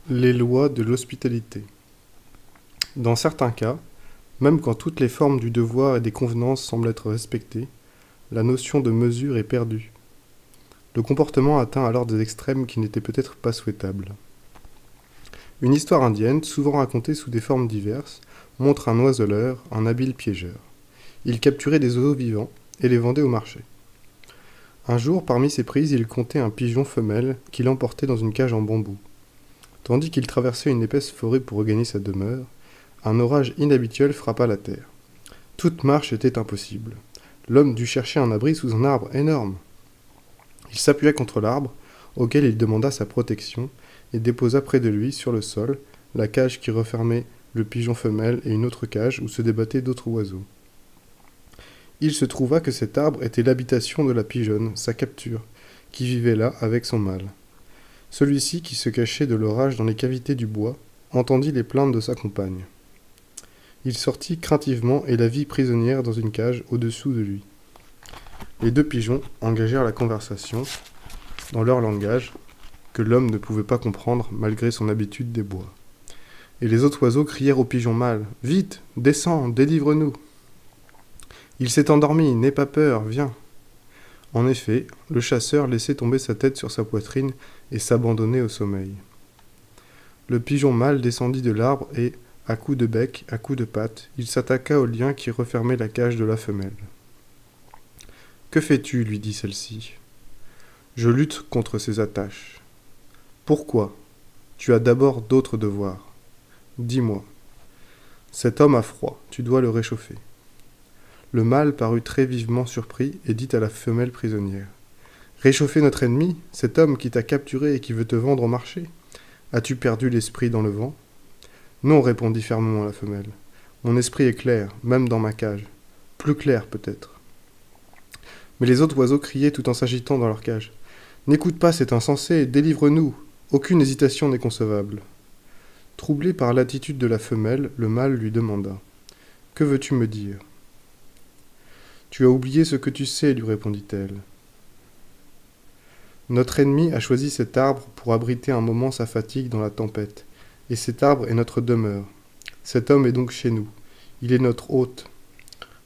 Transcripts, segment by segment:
Les lois de l'hospitalité. Dans certains cas, même quand toutes les formes du devoir et des convenances semblent être respectées, la notion de mesure est perdue. Le comportement atteint alors des extrêmes qui n'étaient peut-être pas souhaitables. Une histoire indienne, souvent racontée sous des formes diverses, montre un oiseleur, un habile piégeur. Il capturait des oiseaux vivants et les vendait au marché. Un jour, parmi ses prises, il comptait un pigeon femelle qu'il emportait dans une cage en bambou. Tandis qu'il traversait une épaisse forêt pour regagner sa demeure, un orage inhabituel frappa la terre. Toute marche était impossible. L'homme dut chercher un abri sous un arbre énorme. Il s'appuya contre l'arbre, auquel il demanda sa protection, et déposa près de lui, sur le sol, la cage qui refermait le pigeon femelle et une autre cage où se débattaient d'autres oiseaux. Il se trouva que cet arbre était l'habitation de la pigeonne, sa capture, qui vivait là avec son mâle. Celui-ci, qui se cachait de l'orage dans les cavités du bois, entendit les plaintes de sa compagne. Il sortit craintivement et la vit prisonnière dans une cage au-dessous de lui. Les deux pigeons engagèrent la conversation dans leur langage, que l'homme ne pouvait pas comprendre malgré son habitude des bois. Et les autres oiseaux crièrent au pigeon mâle : « Vite, descends, délivre-nous !» « Il s'est endormi, n'aie pas peur, viens !» En effet, le chasseur laissait tomber sa tête sur sa poitrine et s'abandonnait au sommeil. Le pigeon mâle descendit de l'arbre et, à coups de bec, à coups de pattes, il s'attaqua au lien qui refermait la cage de la femelle. « Que fais-tu » lui dit celle-ci. « Je lutte contre ces attaches. »« Pourquoi ? Tu as d'abord d'autres devoirs. Dis-moi. »« Cet homme a froid, tu dois le réchauffer. » Le mâle parut très vivement surpris et dit à la femelle prisonnière : « Réchauffer notre ennemi, cet homme qui t'a capturé et qui veut te vendre au marché ? As-tu perdu l'esprit dans le vent ? » ?»« Non, répondit fermement la femelle. Mon esprit est clair, même dans ma cage. Plus clair peut-être. Mais les autres oiseaux criaient tout en s'agitant dans leur cage. N'écoute pas cet insensé, délivre-nous. Aucune hésitation n'est concevable. Troublé par l'attitude de la femelle, le mâle lui demanda : Que veux-tu me dire ? Tu as oublié ce que tu sais, lui répondit-elle. Notre ennemi a choisi cet arbre pour abriter un moment sa fatigue dans la tempête, et cet arbre est notre demeure. Cet homme est donc chez nous. Il est notre hôte.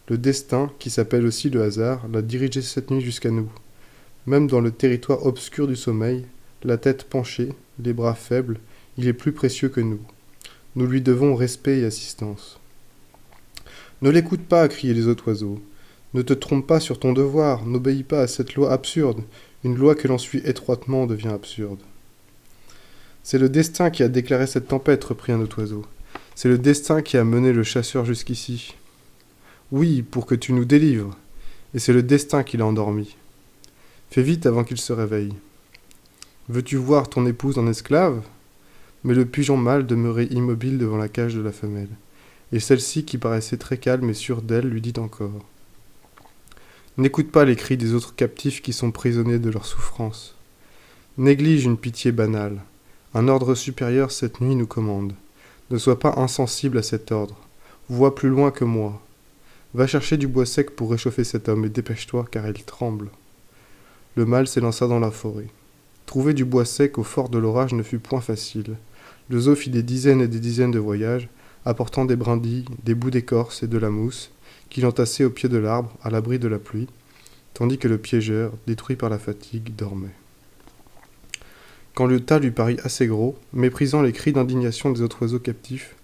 Le destin, qui s'appelle aussi le hasard, l'a dirigé cette nuit jusqu'à nous. Même dans le territoire obscur du sommeil, la tête penchée, les bras faibles, il est plus précieux que nous. Nous lui devons respect et assistance. Ne l'écoute pas, criaient les autres oiseaux. Ne te trompe pas sur ton devoir, n'obéis pas à cette loi absurde. Une loi que l'on suit étroitement devient absurde. C'est le destin qui a déclaré cette tempête, reprit un autre oiseau. C'est le destin qui a mené le chasseur jusqu'ici. Oui, pour que tu nous délivres. Et c'est le destin qui l'a endormi. Fais vite avant qu'il se réveille. Veux-tu voir ton épouse en esclave ? Mais le pigeon mâle demeurait immobile devant la cage de la femelle. Et celle-ci, qui paraissait très calme et sûre d'elle, lui dit encore : N'écoute pas les cris des autres captifs qui sont prisonniers de leur souffrance. Néglige une pitié banale. Un ordre supérieur cette nuit nous commande. Ne sois pas insensible à cet ordre. Vois plus loin que moi. Va chercher du bois sec pour réchauffer cet homme et dépêche-toi car il tremble. Le mâle s'élança dans la forêt. Trouver du bois sec au fort de l'orage ne fut point facile. Le zoo fit des dizaines et des dizaines de voyages, apportant des brindilles, des bouts d'écorce et de la mousse, qu'il entassait au pied de l'arbre, à l'abri de la pluie, tandis que le piégeur, détruit par la fatigue, dormait. Quand le tas lui parut assez gros, méprisant les cris d'indignation des autres oiseaux captifs,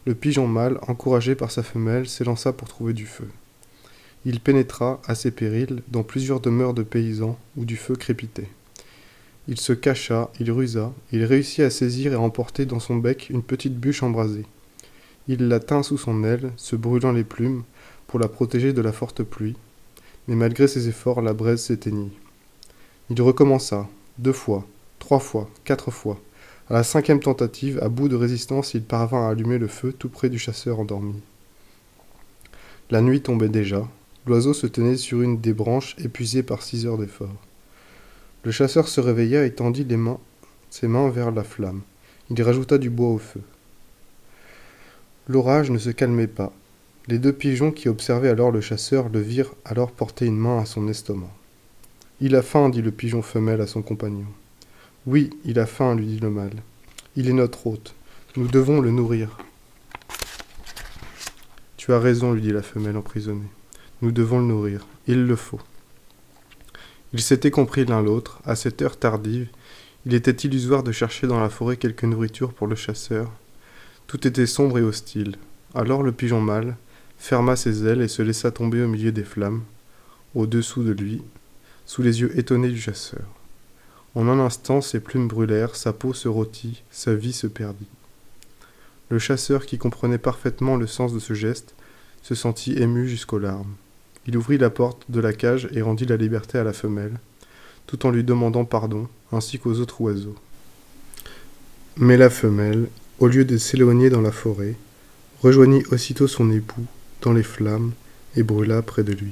le pigeon mâle, encouragé par sa femelle, s'élança pour trouver du feu. Il pénétra, à ses périls, dans plusieurs demeures de paysans où du feu crépitait. Il se cacha, il rusa, il réussit à saisir et à emporter dans son bec une petite bûche embrasée. Il la tint sous son aile, se brûlant les plumes, pour la protéger de la forte pluie, mais malgré ses efforts, la braise s'éteignit. Il recommença, 2 fois, 3 fois, 4 fois. À la 5e tentative, à bout de résistance, il parvint à allumer le feu tout près du chasseur endormi. La nuit tombait déjà. L'oiseau se tenait sur une des branches, épuisé par 6 heures d'effort. Le chasseur se réveilla et tendit ses mains vers la flamme. Il y rajouta du bois au feu. L'orage ne se calmait pas. Les 2 pigeons qui observaient alors le chasseur le virent alors porter une main à son estomac. « Il a faim, dit le pigeon femelle à son compagnon. « Oui, il a faim, lui dit le mâle. Il est notre hôte. Nous devons le nourrir. Tu as raison, lui dit la femelle emprisonnée. Nous devons le nourrir. Il le faut. Ils s'étaient compris l'un l'autre. À cette heure tardive, il était illusoire de chercher dans la forêt quelque nourriture pour le chasseur. Tout était sombre et hostile. Alors le pigeon mâle ferma ses ailes et se laissa tomber au milieu des flammes, au-dessous de lui, sous les yeux étonnés du chasseur. En un instant, ses plumes brûlèrent, sa peau se rôtit, sa vie se perdit. Le chasseur, qui comprenait parfaitement le sens de ce geste, se sentit ému jusqu'aux larmes. Il ouvrit la porte de la cage et rendit la liberté à la femelle, tout en lui demandant pardon, ainsi qu'aux autres oiseaux. Mais la femelle, au lieu de s'éloigner dans la forêt, rejoignit aussitôt son époux dans les flammes et brûla près de lui.